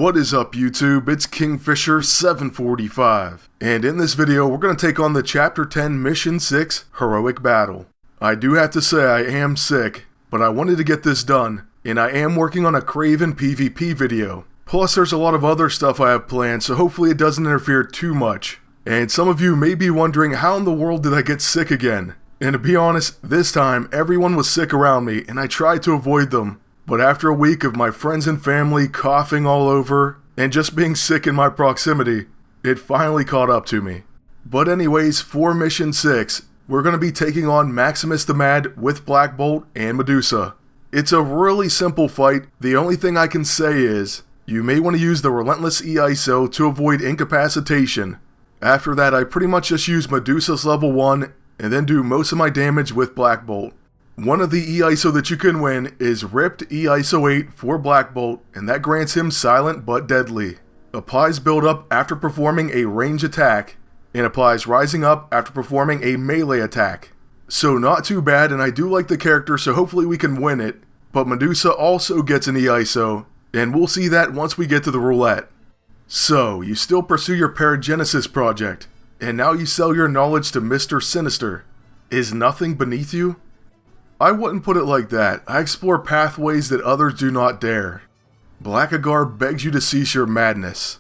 What is up YouTube, it's Kingfisher745, and in this video we're going to take on the Chapter 10 Mission 6 Heroic Battle. I do have to say I am sick, but I wanted to get this done, and I am working on a Kraven PvP video. Plus there's a lot of other stuff I have planned, so hopefully it doesn't interfere too much. And some of you may be wondering, how in the world did I get sick again? And to be honest, this time everyone was sick around me, and I tried to avoid them. But after a week of my friends and family coughing all over, and just being sick in my proximity, it finally caught up to me. But anyways, for Mission 6, we're going to be taking on Maximus the Mad with Black Bolt and Medusa. It's a really simple fight. The only thing I can say is, you may want to use the Relentless E-ISO to avoid incapacitation. After that, I pretty much just use Medusa's level 1, and then do most of my damage with Black Bolt. One of the E-ISO that you can win is Ripped E-ISO 8 for Black Bolt, and that grants him Silent but Deadly. Applies Build Up after performing a range attack, and applies Rising Up after performing a melee attack. So not too bad, and I do like the character, so hopefully we can win it. But Medusa also gets an E-ISO, and we'll see that once we get to the roulette. So, you still pursue your Paragenesis project, and now you sell your knowledge to Mr. Sinister. Is nothing beneath you? I wouldn't put it like that. I explore pathways that others do not dare. Blackagar begs you to cease your madness.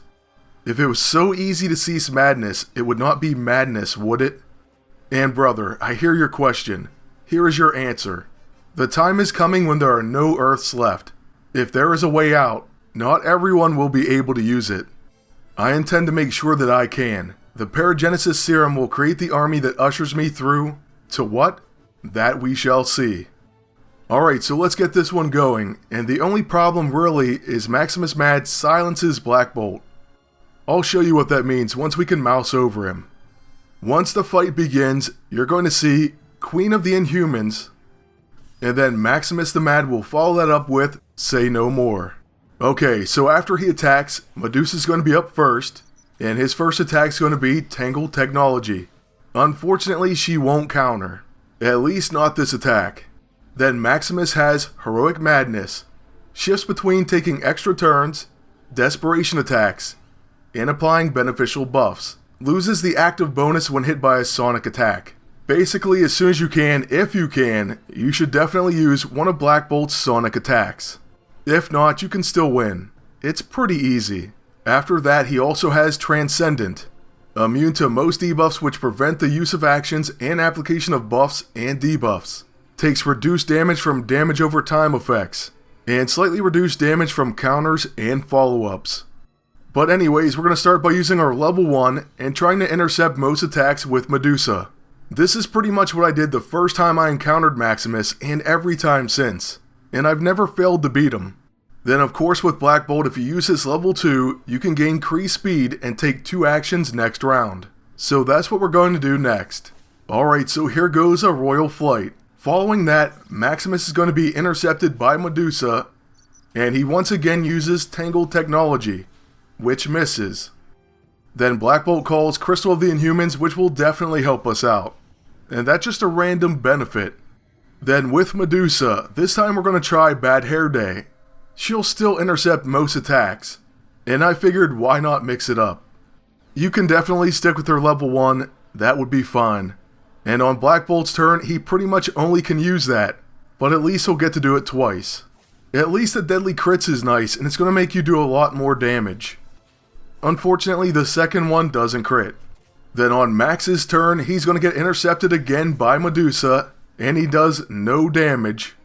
If it was so easy to cease madness, it would not be madness, would it? And brother, I hear your question. Here is your answer. The time is coming when there are no Earths left. If there is a way out, not everyone will be able to use it. I intend to make sure that I can. The Paragenesis Serum will create the army that ushers me through to what? That we shall see. Alright, so let's get this one going, and the only problem really is Maximus Mad silences Black Bolt. I'll show you what that means once we can mouse over him. Once the fight begins, you're going to see Queen of the Inhumans, and then Maximus the Mad will follow that up with Say No More. Okay, so after he attacks, Medusa's going to be up first, and his first attack is going to be Tangle Technology. Unfortunately, she won't counter. At least not this attack. Then Maximus has Heroic Madness, shifts between taking extra turns, desperation attacks, and applying beneficial buffs. Loses the active bonus when hit by a sonic attack. Basically, as soon as you can, if you can, you should definitely use one of Black Bolt's sonic attacks. If not, you can still win. It's pretty easy. After that, he also has Transcendent. Immune to most debuffs which prevent the use of actions and application of buffs and debuffs. Takes reduced damage from damage over time effects, and slightly reduced damage from counters and follow-ups. But anyways, we're going to start by using our level 1 and trying to intercept most attacks with Medusa. This is pretty much what I did the first time I encountered Maximus and every time since, and I've never failed to beat him. Then of course with Black Bolt, if you use his level 2, you can gain increased speed and take 2 actions next round. So that's what we're going to do next. Alright, so here goes a Royal Flight. Following that, Maximus is going to be intercepted by Medusa, and he once again uses Tangle Technology, which misses. Then Black Bolt calls Crystal of the Inhumans, which will definitely help us out. And that's just a random benefit. Then with Medusa, this time we're going to try Bad Hair Day. She'll still intercept most attacks, and I figured why not mix it up. You can definitely stick with her level 1, that would be fine. And on Black Bolt's turn, he pretty much only can use that, but at least he'll get to do it twice. At least the Deadly Crits is nice, and it's going to make you do a lot more damage. Unfortunately, the second one doesn't crit. Then on Max's turn, he's going to get intercepted again by Medusa, and he does no damage.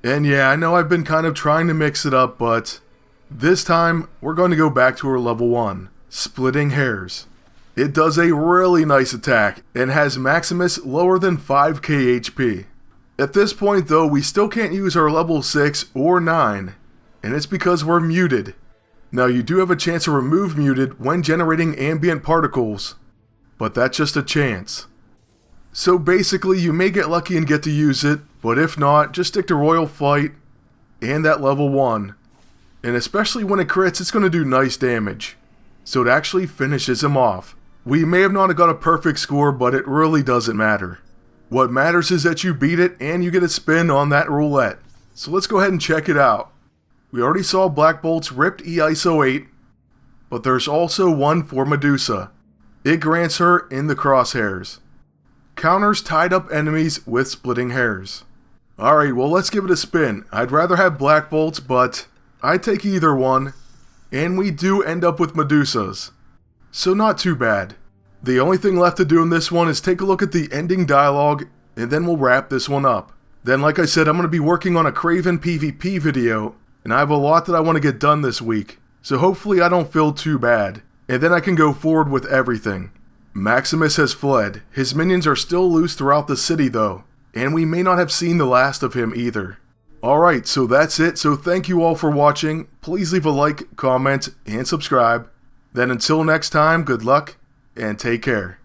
And yeah, I know I've been kind of trying to mix it up, but this time we're going to go back to our level 1, Splitting Hairs. It does a really nice attack and has Maximus lower than 5k HP. At this point though, we still can't use our level 6 or 9, and it's because we're muted. Now you do have a chance to remove muted when generating ambient particles, but that's just a chance. So basically you may get lucky and get to use it, but if not, just stick to Royal Flight and that level 1. And especially when it crits, it's going to do nice damage. So it actually finishes him off. We may have not got a perfect score, but it really doesn't matter. What matters is that you beat it and you get a spin on that roulette. So let's go ahead and check it out. We already saw Black Bolt's ripped E-ISO 8, but there's also one for Medusa. It grants her in the crosshairs. Counters tied up enemies with splitting hairs. Alright, well let's give it a spin. I'd rather have Black Bolts, but I'd take either one. And we do end up with Medusas. So not too bad. The only thing left to do in this one is take a look at the ending dialogue, and then we'll wrap this one up. Then like I said, I'm going to be working on a Kraven PvP video, and I have a lot that I want to get done this week. So hopefully I don't feel too bad, and then I can go forward with everything. Maximus has fled. His minions are still loose throughout the city though, and we may not have seen the last of him either. Alright, so that's it. So thank you all for watching. Please leave a like, comment, and subscribe. Then until next time, good luck, and take care.